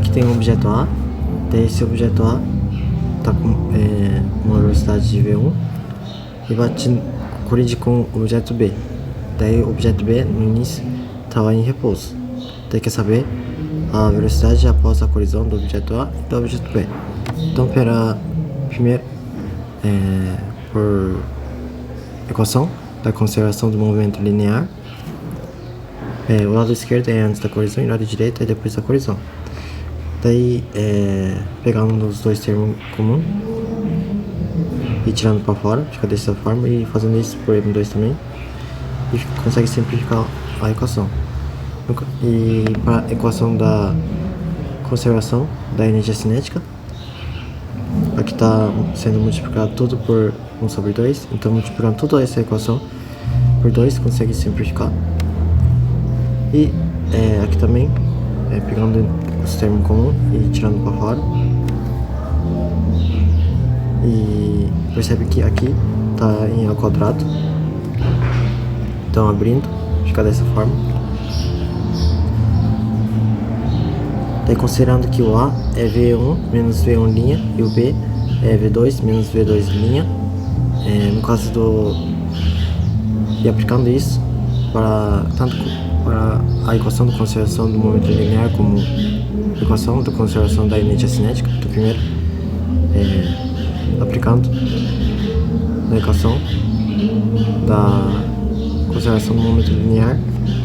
aqui tem um objeto A, daí esse objeto A tá com uma velocidade de V1 e colide com o objeto B. Daí o objeto B no início estava em repouso. Daí quer saber a velocidade após a colisão do objeto A e do objeto B. Então, primeiro, por equação da conservação do movimento linear, o lado esquerdo é antes da colisão e o lado direito é depois da colisão. Daí, pegando os dois termos comuns e tirando para fora, fica dessa forma, e fazendo isso por M2 também, e consegue simplificar a equação. E para a equação da conservação da energia cinética, aqui está sendo multiplicado tudo por 1 sobre 2, então multiplicando toda essa equação por 2 consegue simplificar. E aqui também, pegando os termos comuns e tirando para fora, e percebe que aqui está em ao quadrado, então abrindo, fica dessa forma. Daí considerando que o A é V1 menos V1' e o B é V2 menos V2', no caso e aplicando isso tanto para a equação de conservação do momento linear como a equação da conservação da energia cinética. Então primeiro, aplicando na equação da conservação do momento linear,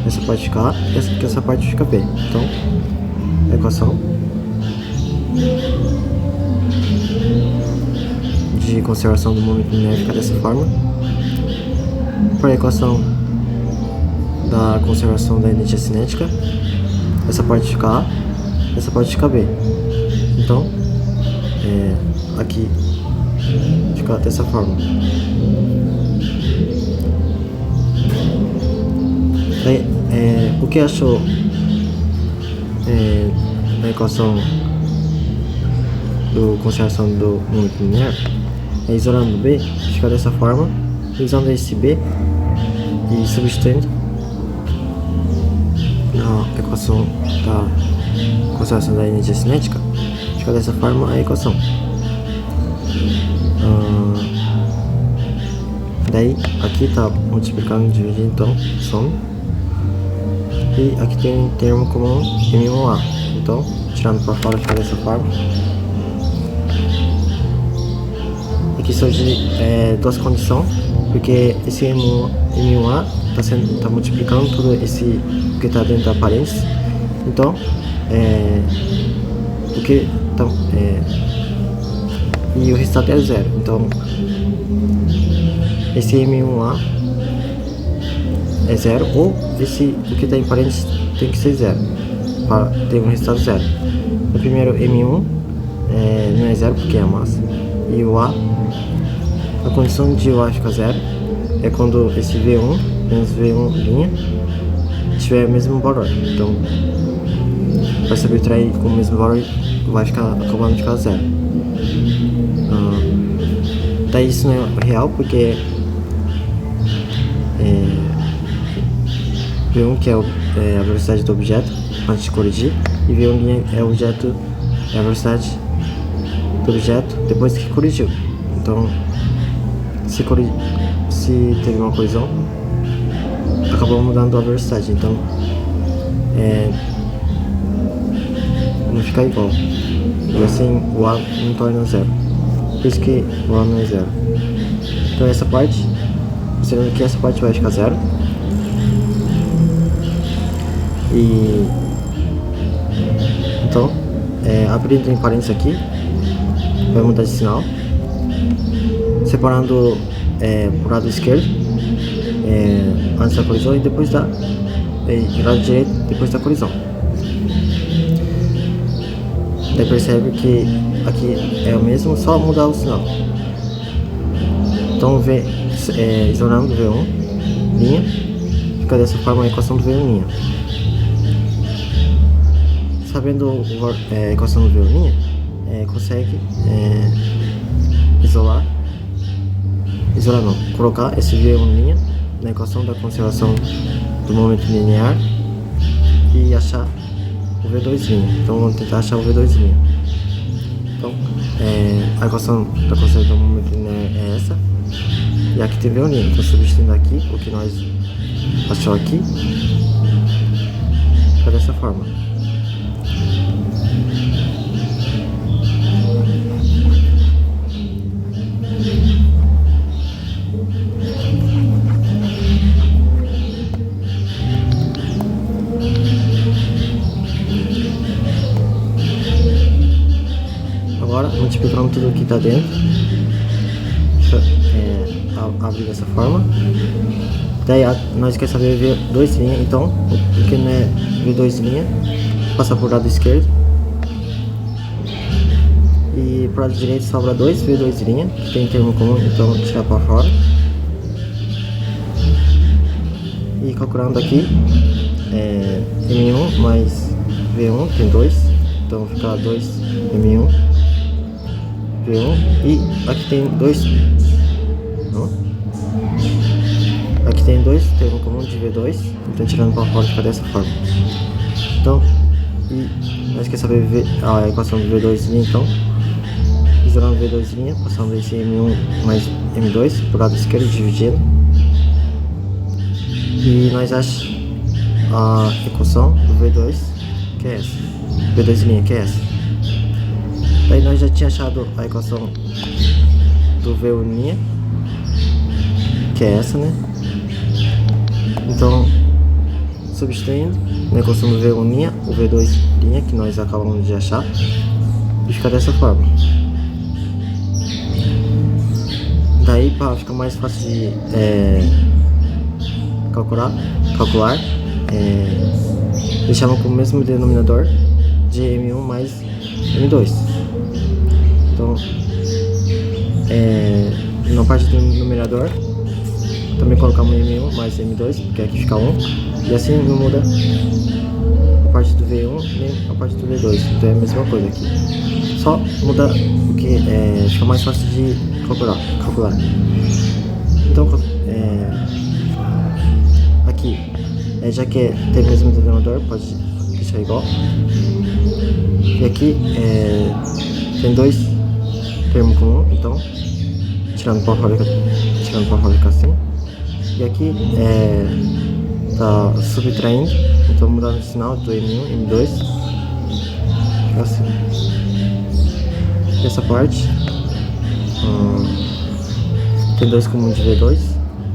essa parte fica A e essa parte fica B. Então a equação de conservação do momento linear fica dessa forma. Para a equação da conservação da energia cinética, essa parte fica A, essa parte fica B. Então, aqui fica dessa forma. Daí, o que achou na equação do conservação do momento linear, isolando B, fica dessa forma, usando esse B e substituindo na equação da conservação da energia cinética, fica dessa forma a equação. Daí aqui está multiplicando e dividindo, então soma, e aqui tem um termo comum M1A, então tirando para fora fica dessa forma. Aqui surge duas condições, porque esse M1A está multiplicando tudo esse que está dentro da parênteses, então e o resultado é zero, então esse M1A é zero, ou o que está em parênteses tem que ser zero para ter um resultado zero. O primeiro M1 não é zero porque é a massa, e o A, a condição de o A ficar zero é quando esse V1 menos V1' tiver o mesmo valor. Então, para se subtrair com o mesmo valor, vai acabando de ficar zero. Daí isso não é real, porque V1 que é a velocidade do objeto antes de colidir, e V1' é a velocidade do objeto depois que colidiu. Então, se teve uma colisão, acabou mudando a velocidade, então não fica igual, e assim o A não torna zero, por isso que o A não é zero. Então essa parte, considerando que essa parte vai ficar zero, e então abrindo em parênteses aqui, vai mudar de sinal, separando pro lado esquerdo antes da colisão e depois e lado direito depois da colisão. Daí percebe que aqui é o mesmo, só mudar o sinal. Então isolando V1', fica dessa forma a equação do V1'. Sabendo a equação do V1', consegue colocar esse V1' na equação da conservação do momento linear e achar o o V2'. Então vamos tentar achar o V2'. Então, a equação da conservação do momento linear é essa. E aqui tem V1'. Então substituindo aqui o que nós achou aqui, fica dessa forma. Agora, multiplicando tudo que está dentro, abrir dessa forma. Daí nós queremos saber V2', então o que não é V2', passa por lado esquerdo. E por lado direito sobra 2 V2', que tem termo comum, então tirar para fora. E calculando aqui, M1 mais V1 tem 2, então fica 2 M1 V1, e aqui tem 2, aqui tem 2 termo comum de V2, então tirando para fora fica dessa forma. Então, e nós queremos saber a equação do V2', então isolando o V2', passando esse M1 mais M2 para o lado esquerdo, dividindo, e nós achamos a equação do V2, que é essa, V2', que é essa. Daí nós já tínhamos achado a equação do V1', que é essa, né? Então, substituindo na equação do V1', o V2', que nós acabamos de achar, e fica dessa forma. Daí, para ficar mais fácil de calcular, deixamos com o mesmo denominador de M1 mais M2. Então, na parte do numerador também colocamos M1 mais M2, porque aqui fica 1, e assim não muda a parte do V1 nem a parte do V2, então é a mesma coisa aqui, só muda o que fica mais fácil de calcular. Então aqui, já que tem o mesmo denominador, pode deixar igual, e aqui tem 2 termos comuns, então tirando para fora fica assim. E aqui tá subtraindo, então mudando o sinal do M1, M2, fica assim. Essa parte tem 2 comuns de V2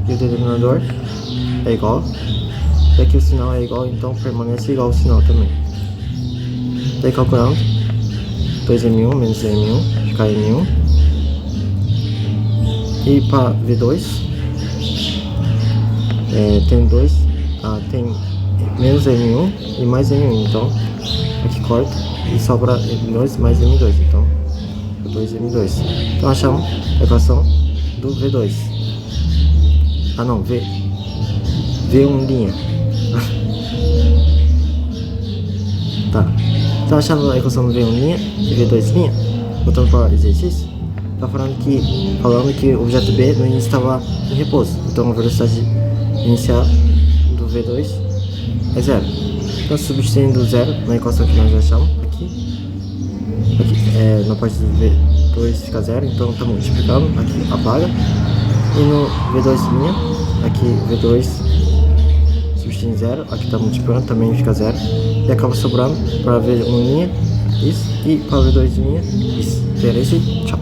e o denominador é igual. E aqui o sinal é igual, então permanece igual o sinal também. Daí calculando, 2M1 menos M1, fica M1. E para V2, tem tem menos M1 e mais M1, então aqui corta e sobra M2 mais M2, então 2M2. Então achamos a equação do V2. V1'. Tá. Então achando a equação do V1' e V2', voltando para o exercício, tá falando que o objeto B no início estava em repouso, então a velocidade inicial do V2 é 0. Então substituindo o 0 na equação que nós achamos aqui na parte do V2 fica 0, então está multiplicando, aqui apaga, e no V2', aqui V2 substituindo 0, aqui está multiplicando, também fica 0, e acaba sobrando para V1', isso, e para V2', isso. Então era isso, tchau.